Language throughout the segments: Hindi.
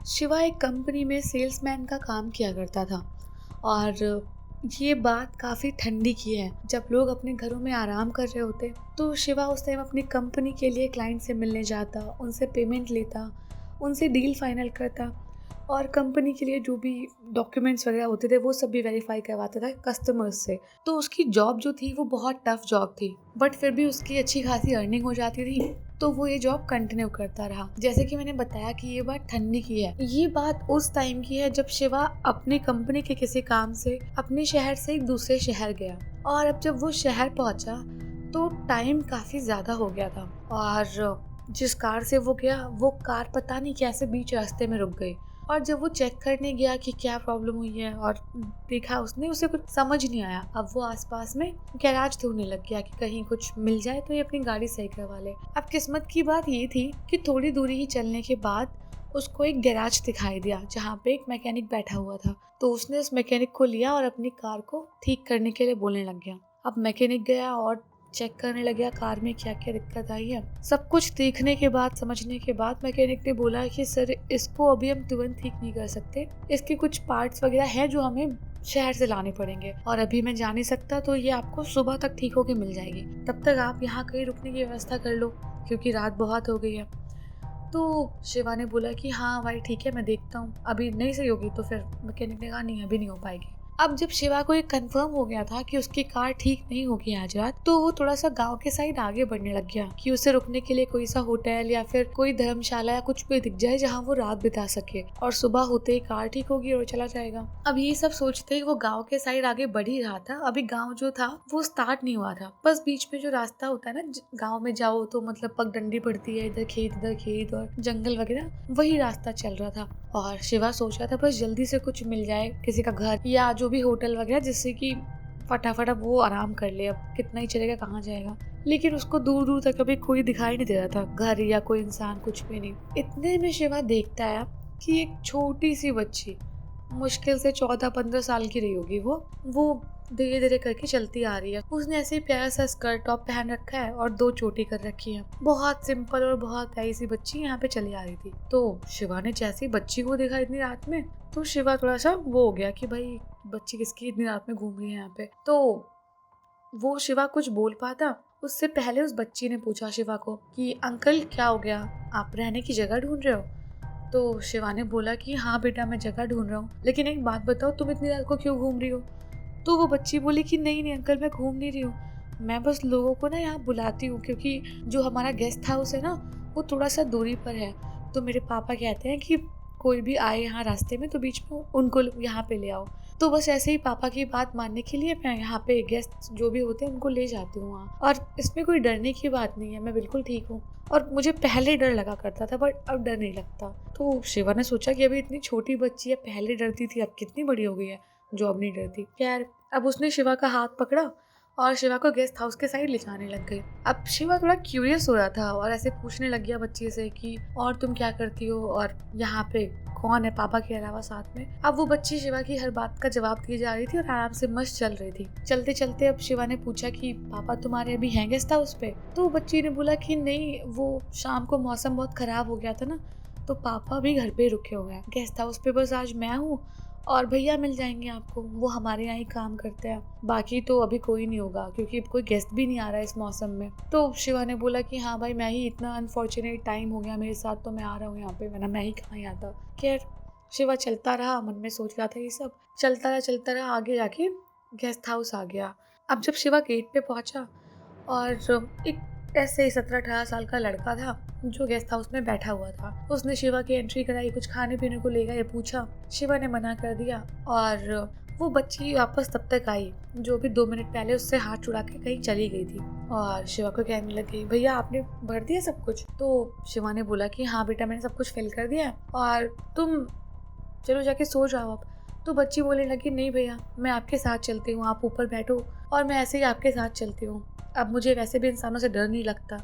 शिवा एक कंपनी में सेल्समैन का काम किया करता था और ये बात काफ़ी ठंडी की है। जब लोग अपने घरों में आराम कर रहे होते तो शिवा उस टाइम अपनी कंपनी के लिए क्लाइंट से मिलने जाता, उनसे पेमेंट लेता, उनसे डील फाइनल करता और कंपनी के लिए जो भी डॉक्यूमेंट्स वगैरह होते थे वो सब भी वेरीफाई करवाता था कस्टमर्स से। तो उसकी जॉब जो थी वो बहुत टफ जॉब थी, बट फिर भी उसकी अच्छी खासी अर्निंग हो जाती थी, तो वो ये जॉब कंटिन्यू करता रहा। जैसे कि मैंने बताया कि ये बात ठंडी की है। ये बात उस टाइम की है जब शिवा अपनी कंपनी के किसी काम से अपने शहर से एक दूसरे शहर गया, और अब जब वो शहर पहुंचा तो टाइम काफी ज्यादा हो गया था और जिस कार से वो गया वो कार पता नहीं कैसे बीच रास्ते में रुक गई। और जब वो चेक करने गया कि क्या प्रॉब्लम हुई है और देखा उसने, उसे कुछ समझ नहीं आया। अब वो आसपास में गैराज ढूंढने लग गया कि कहीं कुछ मिल जाए तो ये अपनी गाड़ी सही करवा ले। अब किस्मत की बात ये थी कि थोड़ी दूरी ही चलने के बाद उसको एक गैराज दिखाई दिया जहाँ पे एक मैकेनिक बैठा हुआ था। तो उसने उस मैकेनिक को लिया और अपनी कार को ठीक करने के लिए बोलने लग गया। अब मैकेनिक गया और चेक करने लग गया कार में क्या क्या दिक्कत आई है। सब कुछ देखने के बाद, समझने के बाद मैकेनिक ने बोला कि सर इसको अभी हम तुरंत ठीक नहीं कर सकते, इसके कुछ पार्ट्स वगैरह हैं जो हमें शहर से लाने पड़ेंगे और अभी मैं जा नहीं सकता, तो ये आपको सुबह तक ठीक होके मिल जाएगी। तब तक आप यहाँ कहीं रुकने की व्यवस्था कर लो क्योंकि रात बहुत हो गई है। तो शिवा ने बोला कि हाँ भाई ठीक है, मैं देखता हूँ, अभी नहीं सही होगी। तो फिर मैकेनिक ने कहा नहीं अभी नहीं हो पाएगी। अब जब शिवा को ये कंफर्म हो गया था कि उसकी कार ठीक नहीं होगी आज रात, तो वो थोड़ा सा गांव के साइड आगे बढ़ने लग गया कि उसे रुकने के लिए कोई सा होटल या फिर कोई धर्मशाला या कुछ भी दिख जाए जहाँ वो रात बिता सके और सुबह होते ही कार ठीक होगी और चला जाएगा। अब ये सब सोचते ही वो गाँव के साइड आगे बढ़ ही रहा था। अभी गाँव जो था वो स्टार्ट नहीं हुआ था, बस बीच में जो रास्ता होता है ना, गाँव में जाओ तो मतलब पगडंडी पड़ती है, इधर खेत और जंगल वगैरह, वही रास्ता चल रहा था। और शिवा सोच रहा था बस जल्दी से कुछ मिल जाए, किसी का घर या जो भी होटल वगैरह, जिससे कि फटाफट अब वो आराम कर ले। अब कितना ही चलेगा, कहाँ जाएगा। लेकिन उसको दूर दूर तक अभी कोई दिखाई नहीं दे रहा था, घर या कोई इंसान, कुछ भी नहीं। इतने में शिवा देखता है कि एक छोटी सी बच्ची, मुश्किल से 14-15 साल की रही होगी, वो धीरे धीरे करके चलती आ रही है। उसने ऐसे ही प्यारा सा स्कर्ट टॉप पहन रखा है और 2 चोटी कर रखी है। बहुत सिंपल और बहुत प्यारी सी बच्ची यहाँ पे चली आ रही थी। तो शिवा ने जैसे ही बच्ची को देखा इतनी रात में, तो शिवा थोड़ा सा वो हो गया कि भाई बच्ची किसकी इतनी रात में घूम रही है यहाँ पे। तो वो शिवा कुछ बोल पाता उससे पहले उस बच्ची ने पूछा शिवा को कि अंकल क्या हो गया, आप रहने की जगह ढूंढ रहे हो? तो शिवा ने बोला कि हाँ बेटा मैं जगह ढूंढ रहा हूँ, लेकिन एक बात बताओ तुम इतनी रात को क्यों घूम रही हो? तो वो बच्ची बोली कि नहीं नहीं अंकल मैं घूम नहीं रही हूँ, मैं बस लोगों को ना यहाँ बुलाती हूँ क्योंकि जो हमारा गेस्ट हाउस है ना वो थोड़ा सा दूरी पर है। तो मेरे पापा कहते हैं कि कोई भी आए यहाँ रास्ते में तो बीच में उनको यहाँ पे ले आओ। तो बस ऐसे ही पापा की बात मानने के लिए मैं यहाँ पे गेस्ट जो भी होते हैं उनको ले जाती हूँ वहाँ, और इसमें कोई डरने की बात नहीं है, मैं बिल्कुल ठीक हूँ। और मुझे पहले डर लगा करता था बट अब डर नहीं लगता। तो शिवा ने सोचा कि अभी इतनी छोटी बच्ची है, पहले डरती थी, अब कितनी बड़ी हो गई है जो अब नहीं डरती। खैर अब उसने शिवा का हाथ पकड़ा और शिवा को गेस्ट हाउस के साइड ले जाने लग गई। अब शिवा थोड़ा क्यूरियस हो रहा था और ऐसे पूछने लग गया बच्ची से कि और तुम क्या करती हो और यहाँ पे कौन है पापा के अलावा साथ में। अब वो बच्ची शिवा की हर बात का जवाब दिए जा रही थी और आराम से मस्त चल रही थी। चलते चलते अब शिवा ने पूछा कि पापा तुम्हारे अभी हैं गेस्ट हाउस पे? तो बच्ची ने बोला कि नहीं, वो शाम को मौसम बहुत खराब हो गया था ना, तो पापा भी घर पे रुके हुए हैं, गेस्ट हाउस पे बस आज मैं हूँ और भैया मिल जाएंगे आपको, वो हमारे यहाँ ही काम करते हैं, बाकी तो अभी कोई नहीं होगा क्योंकि कोई गेस्ट भी नहीं आ रहा है इस मौसम में। तो शिवा ने बोला कि हाँ भाई मैं ही, इतना अनफॉर्चुनेट टाइम हो गया मेरे साथ, तो मैं आ रहा हूँ यहाँ पे, वरना मैं ही कहाँ ही आता। खैर शिवा चलता रहा, मन में सोच रहा था ये सब, चलता रहा, आगे जाके गेस्ट हाउस आ गया। अब जब शिवा गेट पे पहुंचा और एक ऐसे ही 17-18 साल का लड़का था जो गेस्ट हाउस में बैठा हुआ था, उसने शिवा की एंट्री कराई, कुछ खाने पीने को लेगा ये पूछा, शिवा ने मना कर दिया और वो बच्ची वापस तब तक आई जो भी 2 मिनट पहले उससे हाथ छुड़ा के कहीं चली गई थी और शिवा को कहने लगी भैया आपने भर दिया सब कुछ? तो शिवा ने बोला कि हाँ बेटा मैंने सब कुछ फिल कर दिया और तुम चलो जाके सो जाओ अब। तो बच्ची बोलने लगी नहीं भैया मैं आपके साथ चलती हूँ, आप ऊपर बैठो और मैं ऐसे ही आपके साथ चलती हूँ, अब मुझे वैसे भी इंसानों से डर नहीं लगता।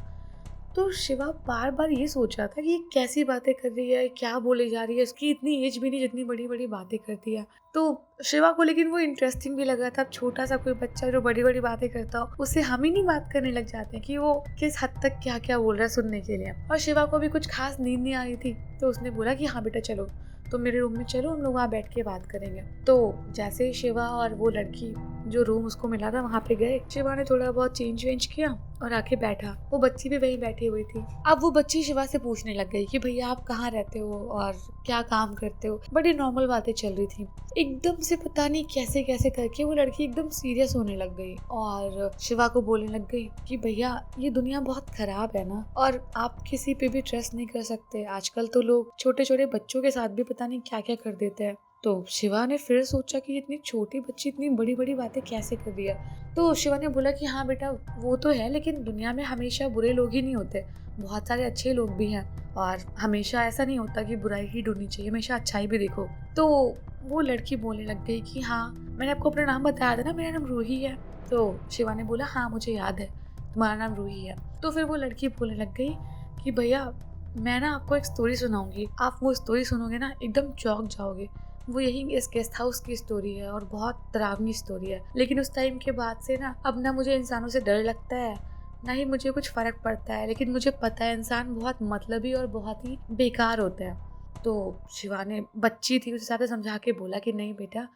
तो शिवा बार बार ये सोच रहा था कि कैसी बातें कर रही है, क्या बोले जा रही है, उसकी इतनी एज भी नहीं जितनी बड़ी बड़ी बातें करती है। तो शिवा को लेकिन वो इंटरेस्टिंग भी लग रहा था। अब छोटा सा कोई बच्चा जो बड़ी बड़ी बातें करता हो उससे हम ही नहीं बात करने लग जाते हैं कि वो किस हद तक क्या क्या बोल रहा है सुनने के लिए। और शिवा को भी कुछ खास नींद नहीं आ रही थी, तो उसने बोला कि हाँ बेटा चलो तो मेरे रूम में चलो, हम लोग वहाँ बैठ के बात करेंगे। तो जैसे ही शिवा और वो लड़की जो रूम उसको मिला था वहाँ पे गए, शिवा ने थोड़ा बहुत चेंज वेंज किया और आके बैठा। वो बच्ची भी वहीं बैठी हुई थी। अब वो बच्ची शिवा से पूछने लग गई कि भैया आप कहाँ रहते हो और क्या काम करते हो। बड़ी नॉर्मल बातें चल रही थी। एकदम से पता नहीं कैसे कैसे करके वो लड़की एकदम सीरियस होने लग गई और शिवा को बोलने लग गई कि भैया ये दुनिया बहुत खराब है ना, और आप किसी पे भी ट्रस्ट नहीं कर सकते। आजकल तो लोग छोटे छोटे बच्चों के साथ भी पता नहीं क्या क्या कर देते हैं। तो शिवा ने फिर सोचा कि इतनी छोटी बच्ची इतनी बड़ी बड़ी बातें कैसे कर रही है। तो शिवा ने बोला कि हाँ बेटा वो तो है, लेकिन दुनिया में हमेशा बुरे लोग ही नहीं होते, बहुत सारे अच्छे लोग भी हैं और हमेशा ऐसा नहीं होता कि बुराई ही ढूंढनी चाहिए, हमेशा अच्छाई भी देखो। तो वो लड़की बोलने लग गई कि हाँ मैंने आपको अपना नाम बताया था ना, मेरा नाम रूही है। तो शिवा ने बोला हाँ मुझे याद है तुम्हारा नाम रूही है। तो फिर वो लड़की बोलने लग गई कि भैया मैं ना आपको एक स्टोरी सुनाऊंगी, आप वो स्टोरी सुनोगे ना एकदम चौंक जाओगे। वो यही इस गेस्ट हाउस की स्टोरी है और बहुत डरावनी स्टोरी है। लेकिन उस टाइम के बाद से ना अब ना मुझे इंसानों से डर लगता है ना ही मुझे कुछ फर्क पड़ता है, लेकिन मुझे पता है इंसान बहुत मतलबी और बहुत ही बेकार होता है। तो शिवा ने, बच्ची थी, उस हिसाब से समझा के बोला कि नहीं बेटा,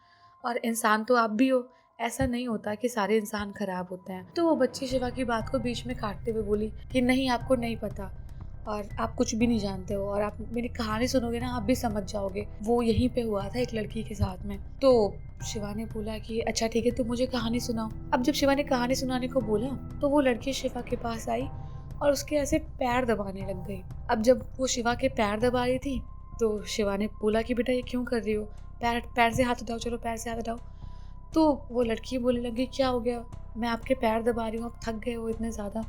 और इंसान तो आप भी हो, ऐसा नहीं होता कि सारे इंसान खराब होते हैं। तो वो बच्ची शिवा की बात को बीच में काटते हुए बोली कि नहीं आपको नहीं पता और आप कुछ भी नहीं जानते हो, और आप मेरी कहानी सुनोगे ना आप भी समझ जाओगे, वो यहीं पे हुआ था एक लड़की के साथ में। तो शिवा ने बोला कि अच्छा ठीक है तुम मुझे कहानी सुनाओ। अब जब शिवा ने कहानी सुनाने को बोला तो वो लड़की शिवा के पास आई और उसके ऐसे पैर दबाने लग गई। अब जब वो शिवा के पैर दबा रही थी तो शिवा ने बोला कि बेटा ये क्यों कर रही हो, पैर पैर से हाथ उठाओ, चलो पैर से हाथ उठाओ। तो वो लड़की बोलने लगी क्या हो गया, मैं आपके पैर दबा रही हूँ, आप थक गए हो इतने ज़्यादा।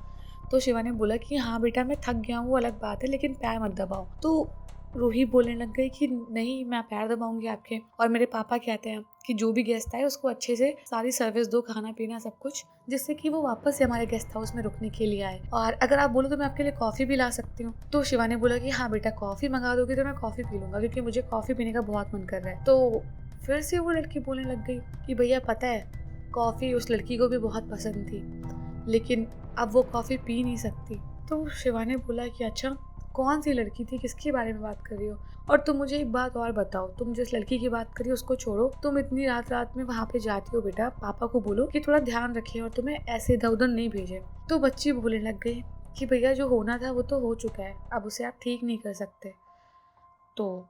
तो शिवा ने बोला कि हाँ बेटा मैं थक गया हूँ, वो अलग बात है, लेकिन पैर मत दबाओ। तो रूही बोलने लग गई कि नहीं मैं पैर दबाऊंगी आपके, और मेरे पापा कहते हैं कि जो भी गेस्ट आए उसको अच्छे से सारी सर्विस दो, खाना पीना सब कुछ, जिससे कि वो वापस से हमारे गेस्ट हाउस में रुकने के लिए आए, और अगर आप बोलो तो मैं आपके लिए कॉफ़ी भी ला सकती हूँ। तो शिवा ने बोला कि हाँ बेटा कॉफ़ी मंगा दोगे तो मैं कॉफ़ी पी लूँगा, क्योंकि मुझे कॉफ़ी पीने का बहुत मन कर रहा है। तो फिर से वो लड़की बोलने लग गई कि भैया पता है कॉफ़ी उस लड़की को भी बहुत पसंद थी, लेकिन अब वो कॉफ़ी पी नहीं सकती। तो शिवा ने बोला कि अच्छा कौन सी लड़की थी, किसके बारे में बात कर रही हो, और तुम मुझे एक बात और बताओ, तुम जिस लड़की की बात करी उसको छोड़ो, तुम इतनी रात रात में वहाँ पे जाती हो, बेटा पापा को बोलो कि थोड़ा ध्यान रखे और तुम्हें ऐसे इधर उधर नहीं भेजे। तो बच्ची बोलने लग गई कि भैया जो होना था वो तो हो चुका है, अब उसे आप ठीक नहीं कर सकते। तो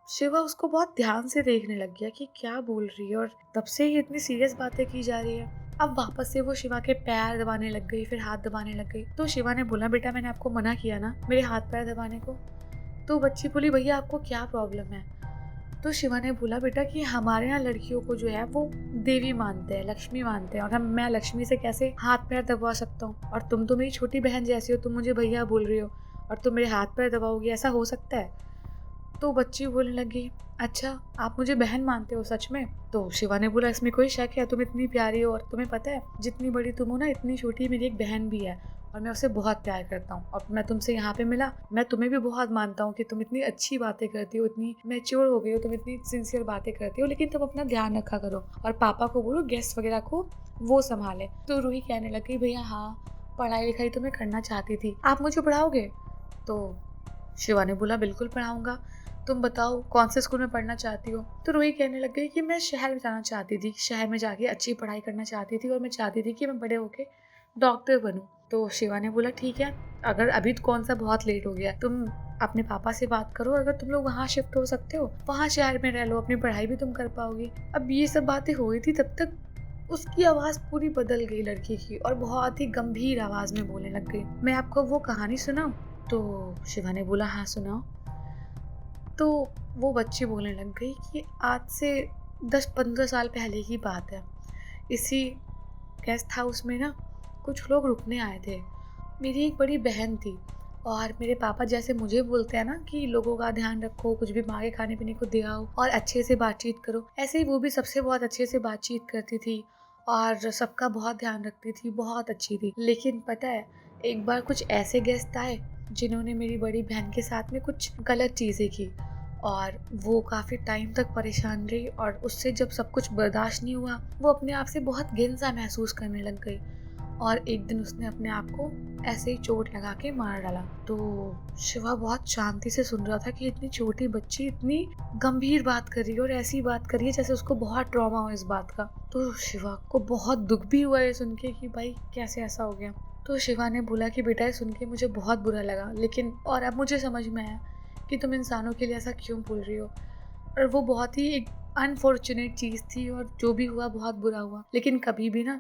शिवा उसको बहुत ध्यान से देखने लग गया कि क्या बोल रही है, और तब से ही इतनी सीरियस बातें की जा रही है। अब वापस से वो शिवा के पैर दबाने लग गई, फिर हाथ दबाने लग गई। तो शिवा ने बोला बेटा मैंने आपको मना किया ना मेरे हाथ पैर दबाने को। तो बच्ची बोली भैया आपको क्या प्रॉब्लम है। तो शिवा ने बोला बेटा कि हमारे यहाँ लड़कियों को जो है वो देवी मानते हैं, लक्ष्मी मानते हैं, और मैं लक्ष्मी से कैसे हाथ पैर दबा सकता हूँ, और तुम तो मेरी छोटी बहन जैसी हो, तुम मुझे भैया बोल रही हो और तुम मेरे हाथ पैर दबाओगी, ऐसा हो सकता है। तो बच्ची बोलने लगी अच्छा आप मुझे बहन मानते हो सच में। तो शिवा ने बोला इसमें कोई शक है, तुम इतनी प्यारी हो, और तुम्हें पता है जितनी बड़ी तुम हो ना इतनी छोटी मेरी एक बहन भी है, और मैं उसे बहुत प्यार करता हूँ, और मैं तुमसे यहाँ पे मिला, मैं तुम्हें भी बहुत मानता हूँ कि तुम इतनी अच्छी बातें करती हो, इतनी मैच्योर हो गई हो, तुम इतनी सिंसियर बातें करती हो, लेकिन तुम अपना ध्यान रखा करो और पापा को बोलो गेस्ट वगैरह को वो संभाले। तो रूही कहने लगी भैया हाँ पढ़ाई लिखाई तो मैं करना चाहती थी, आप मुझे पढ़ाओगे। तो शिवा ने बोला बिल्कुल पढ़ाऊंगा, तुम बताओ कौन से स्कूल में पढ़ना चाहती हो। तो रूही कहने लग गई कि मैं शहर में जाना चाहती थी, शहर में जाके अच्छी पढ़ाई करना चाहती थी, और मैं चाहती थी कि मैं बड़े होके डॉक्टर बनूं। तो शिवा ने बोला ठीक है, अगर अभी तो कौन सा बहुत लेट हो गया, तुम अपने पापा से बात करो, अगर तुम लोग वहाँ शिफ्ट हो सकते हो वहाँ शहर में रह लो, अपनी पढ़ाई भी तुम कर पाओगी। अब ये सब बातें हो रही थी तब तक उसकी आवाज़ पूरी बदल गई लड़की की, और बहुत ही गंभीर आवाज़ में बोलने लग गई मैं आपको वो कहानी सुनाऊं। तो शिवा ने बोला हाँ सुनाओ। तो वो बच्ची बोलने लग गई कि आज से 10-15 साल पहले की बात है, इसी गेस्ट हाउस में ना कुछ लोग रुकने आए थे। मेरी एक बड़ी बहन थी, और मेरे पापा जैसे मुझे बोलते हैं ना कि लोगों का ध्यान रखो, कुछ भी मांगे खाने पीने को दे आओ और अच्छे से बातचीत करो, ऐसे ही वो भी सबसे बहुत अच्छे से बातचीत करती थी और सबका बहुत ध्यान रखती थी, बहुत अच्छी थी। लेकिन पता है एक बार कुछ ऐसे गेस्ट आए जिन्होंने मेरी बड़ी बहन के साथ में कुछ गलत चीज़ें की, और वो काफ़ी टाइम तक परेशान रही, और उससे जब सब कुछ बर्दाश्त नहीं हुआ वो अपने आप से बहुत गिल्ट सा महसूस करने लग गई, और एक दिन उसने अपने आप को ऐसे ही चोट लगा के मार डाला। तो शिवा बहुत शांति से सुन रहा था कि इतनी छोटी बच्ची इतनी गंभीर बात कर रही है और ऐसी बात कर रही है जैसे उसको बहुत ट्रॉमा हो इस बात का। तो शिवा को बहुत दुख भी हुआ ये सुन के कि भाई कैसे ऐसा हो गया। तो शिवा ने बोला कि बेटा ये सुन के मुझे बहुत बुरा लगा, लेकिन और अब मुझे समझ में आया कि तुम इंसानों के लिए ऐसा क्यों बोल रही हो। और वो बहुत ही एक अनफॉर्चुनेट चीज़ थी और जो भी हुआ बहुत बुरा हुआ। लेकिन कभी भी ना,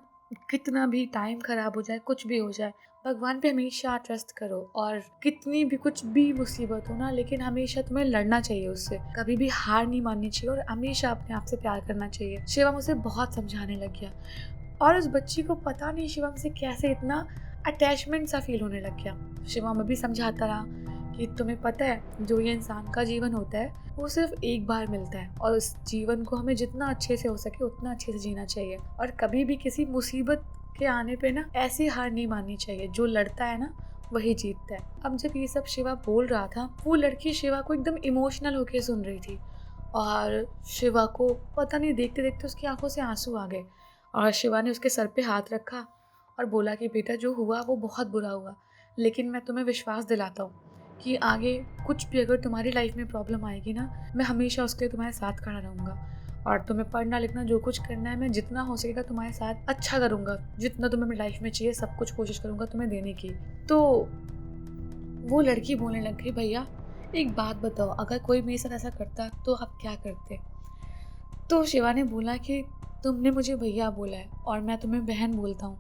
कितना भी टाइम ख़राब हो जाए, कुछ भी हो जाए, भगवान पे हमेशा ट्रस्ट करो। और कितनी भी कुछ भी मुसीबत हो ना, लेकिन हमेशा तुम्हें लड़ना चाहिए उससे, कभी भी हार नहीं माननी चाहिए और हमेशा अपने आप से प्यार करना चाहिए। शिवम उसे बहुत समझाने लग गया और उस बच्ची को पता नहीं शिवम से कैसे इतना अटैचमेंट सा फील होने लग गया। शिवम भी समझाता रहा कि तुम्हें पता है जो ये इंसान का जीवन होता है वो सिर्फ एक बार मिलता है और उस जीवन को हमें जितना अच्छे से हो सके उतना अच्छे से जीना चाहिए और कभी भी किसी मुसीबत के आने पे ना ऐसी हार नहीं माननी चाहिए। जो लड़ता है ना वही जीतता है। अब जब ये सब शिवा बोल रहा था, वो लड़की शिवा को एकदम इमोशनल होके सुन रही थी और शिवा को पता नहीं देखते देखते उसकी आंखों से आंसू आ गए और शिवा ने उसके सर पे हाथ रखा और बोला कि बेटा जो हुआ वो बहुत बुरा हुआ, लेकिन मैं तुम्हें विश्वास दिलाता हूँ कि आगे कुछ भी अगर तुम्हारी लाइफ में प्रॉब्लम आएगी ना, मैं हमेशा उसके लिए तुम्हारे साथ खड़ा रहूँगा और तुम्हें पढ़ना लिखना जो कुछ करना है मैं जितना हो सकेगा तुम्हारे साथ अच्छा करूँगा। जितना तुम्हें मेरी लाइफ में चाहिए सब कुछ कोशिश करूँगा तुम्हें देने की। तो वो लड़की बोलने लग गई, भैया एक बात बताओ, अगर कोई मेरे साथ ऐसा करता तो आप क्या करते। तो शिवा ने बोला कि तुमने मुझे भैया बोला है और मैं तुम्हें बहन बोलता हूँ,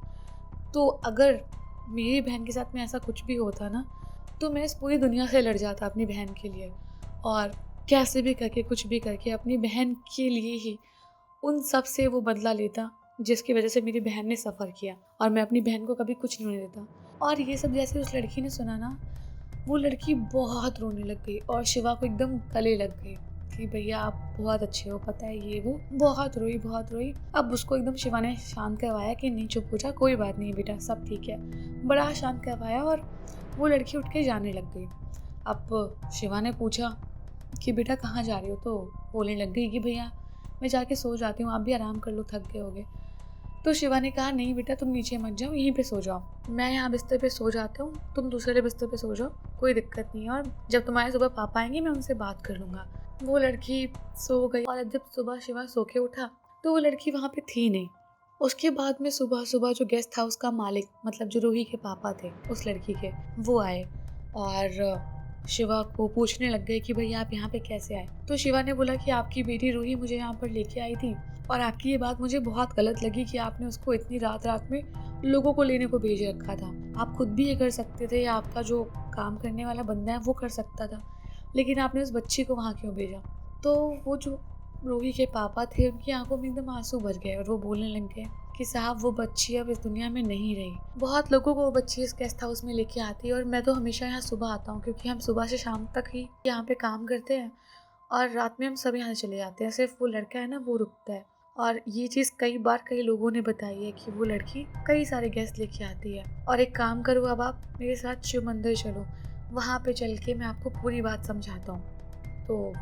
तो अगर मेरी बहन के साथ में ऐसा कुछ भी होता ना तो मैं इस पूरी दुनिया से लड़ जाता अपनी बहन के लिए और कैसे भी करके कुछ भी करके अपनी बहन के लिए ही उन सब से वो बदला लेता जिसकी वजह से मेरी बहन ने सफ़र किया और मैं अपनी बहन को कभी कुछ नहीं होने देता। और ये सब जैसे उस लड़की ने सुना ना, वो लड़की बहुत रोने लग गई और शिवा को एकदम गले लग गई कि भैया आप बहुत अच्छे हो, पता है ये वो। बहुत रोई बहुत रोई। अब उसको एकदम शिवा ने शांत करवाया कि नहीं चुप हो जा, कोई बात नहीं बेटा सब ठीक है। बड़ा शांत करवाया और वो लड़की उठ के जाने लग गई। अब शिवा ने पूछा कि बेटा कहाँ जा रही हो, तो बोलने लग गई कि भैया मैं जाके सो जाती हूँ, आप भी आराम कर लो, थक गए होगे। तो शिवा ने कहा नहीं बेटा तुम नीचे मत जाओ, यहीं पे सो जाओ, मैं यहाँ बिस्तर पे सो जाता हूँ, तुम दूसरे बिस्तर पे सो जाओ, कोई दिक्कत नहीं है और जब तुम्हारे सुबह पापा आएंगे मैं उनसे बात कर लूँगा। वो लड़की सो गई और जब सुबह शिवा सो के उठा तो वो लड़की वहाँ पे थी नहीं। उसके बाद में सुबह सुबह जो गेस्ट हाउस का मालिक, मतलब जो रूही के पापा थे उस लड़की के, वो आए और शिवा को पूछने लग गए कि भैया आप यहाँ पे कैसे आए। तो शिवा ने बोला कि आपकी बेटी रूही मुझे यहाँ पर लेके आई थी और आपकी ये बात मुझे बहुत गलत लगी कि आपने उसको इतनी रात रात में लोगों को लेने को भेज रखा था। आप खुद भी ये कर सकते थे या आपका जो काम करने वाला बंदा है वो कर सकता था, लेकिन आपने उस बच्ची को वहाँ क्यों भेजा। तो वो जो रूही के पापा थे उनकी आंखों में एकदम आंसू भर गए और वो बोलने लग गए कि साहब वो बच्ची अब इस दुनिया में नहीं रही। बहुत लोगों को वो बच्ची इस गेस्ट हाउस में लेके आती है और मैं तो हमेशा यहाँ सुबह आता हूँ क्योंकि हम सुबह से शाम तक ही यहाँ पे काम करते हैं और रात में हम सब यहाँ चले जाते हैं, सिर्फ वो लड़का है ना वो रुकता है। और ये चीज़ कई बार कई लोगों ने बताई है कि वो लड़की कई सारे गेस्ट लेके आती है। और एक काम करो, अब आप मेरे साथ शिव मंदिर चलो, वहाँ पे चल के मैं आपको पूरी बात समझाता हूँ। तो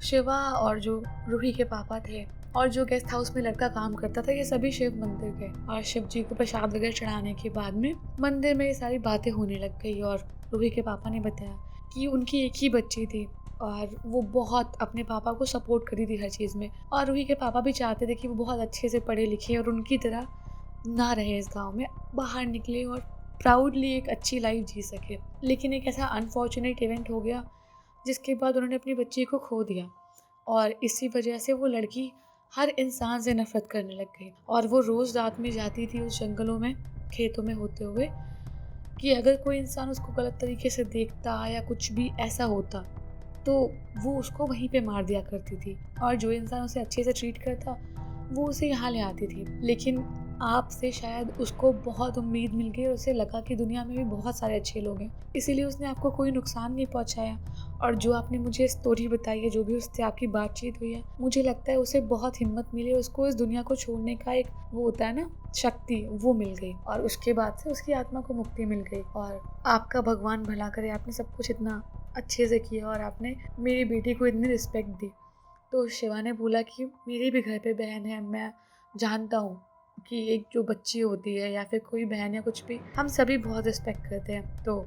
शिवा और जो रूही के पापा थे और जो गेस्ट हाउस में लड़का काम करता था, ये सभी शिव मंदिर गए और शिव जी को प्रसाद वगैरह चढ़ाने के बाद में मंदिर में ये सारी बातें होने लग गई। और रूही के पापा ने बताया कि उनकी एक ही बच्ची थी और वो बहुत अपने पापा को सपोर्ट करी थी हर चीज़ में और रूही के पापा भी चाहते थे कि वो बहुत अच्छे से पढ़े लिखे और उनकी तरह ना रहे इस गाँव में, बाहर निकले और प्राउडली एक अच्छी लाइफ जी सके। लेकिन एक ऐसा अनफॉर्चुनेट इवेंट हो गया जिसके बाद उन्होंने अपनी बच्ची को खो दिया और इसी वजह से वो लड़की हर इंसान से नफरत करने लग गई और वो रोज़ रात में जाती थी उस जंगलों में खेतों में होते हुए कि अगर कोई इंसान उसको गलत तरीके से देखता या कुछ भी ऐसा होता तो वो उसको वहीं पे मार दिया करती थी और जो इंसान उसे अच्छे से ट्रीट करता वो उसे यहाँ ले आती थी। लेकिन आपसे शायद उसको बहुत उम्मीद मिल गई और उसे लगा कि दुनिया में भी बहुत सारे अच्छे लोग हैं, इसीलिए उसने आपको कोई नुकसान नहीं पहुँचाया। और जो आपने मुझे स्टोरी बताई है, जो भी उससे आपकी बातचीत हुई है, मुझे लगता है उसे बहुत हिम्मत मिली, उसको इस दुनिया को छोड़ने का एक वो होता है ना शक्ति, वो मिल गई और उसके बाद से उसकी आत्मा को मुक्ति मिल गई। और आपका भगवान भला करे, आपने सब कुछ इतना अच्छे से किया और आपने मेरी बेटी को इतनी रिस्पेक्ट दी। तो शिवा ने बोला कि मेरे भी घर पे बहन है, मैं जानता हूँ कि एक जो बच्ची होती है या फिर कोई बहन या कुछ भी, हम सभी बहुत रिस्पेक्ट करते हैं। तो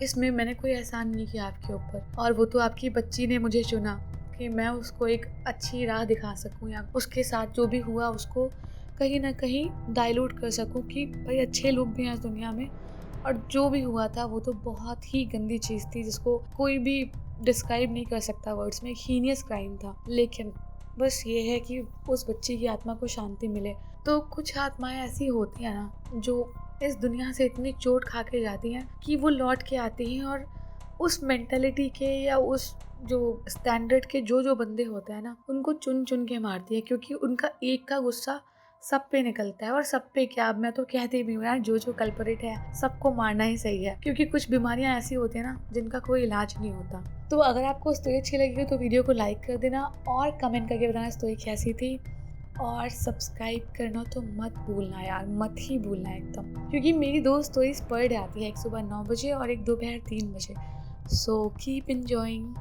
इसमें मैंने कोई एहसान नहीं किया आपके ऊपर, और वो तो आपकी बच्ची ने मुझे चुना कि मैं उसको एक अच्छी राह दिखा सकूं या उसके साथ जो भी हुआ उसको कहीं ना कहीं डाइल्यूट कर सकूं कि भाई अच्छे लोग भी हैं इस दुनिया में, और जो भी हुआ था वो तो बहुत ही गंदी चीज़ थी जिसको कोई भी डिस्क्राइब नहीं कर सकता वर्ड्स में। एक हीनियस क्राइम था, लेकिन बस ये है कि उस बच्ची की आत्मा को शांति मिले। तो कुछ आत्माएं ऐसी होती हैं ना जो इस दुनिया से इतनी चोट खा के जाती हैं कि वो लौट के आती हैं, और उस मेंटालिटी के या उस जो स्टैंडर्ड के जो बंदे होते हैं ना उनको चुन चुन के मारती है, क्योंकि उनका एक का गुस्सा सब पे निकलता है। और सब पे क्या, अब मैं तो कहती भी हूँ यार, जो कल्परेट है सबको मारना ही सही है, क्योंकि कुछ बीमारियां ऐसी होती है ना जिनका कोई इलाज नहीं होता। तो अगर आपको स्टोरी अच्छी लगी हो तो वीडियो को लाइक कर देना और कमेंट करके बताना स्टोरी कैसी थी, और सब्सक्राइब करना तो मत भूलना यार, मत ही भूलना एकदम, क्योंकि मेरी 2 स्टोरीज पर डे आती है, एक सुबह 9 बजे और एक दोपहर 3 बजे। So keep enjoying.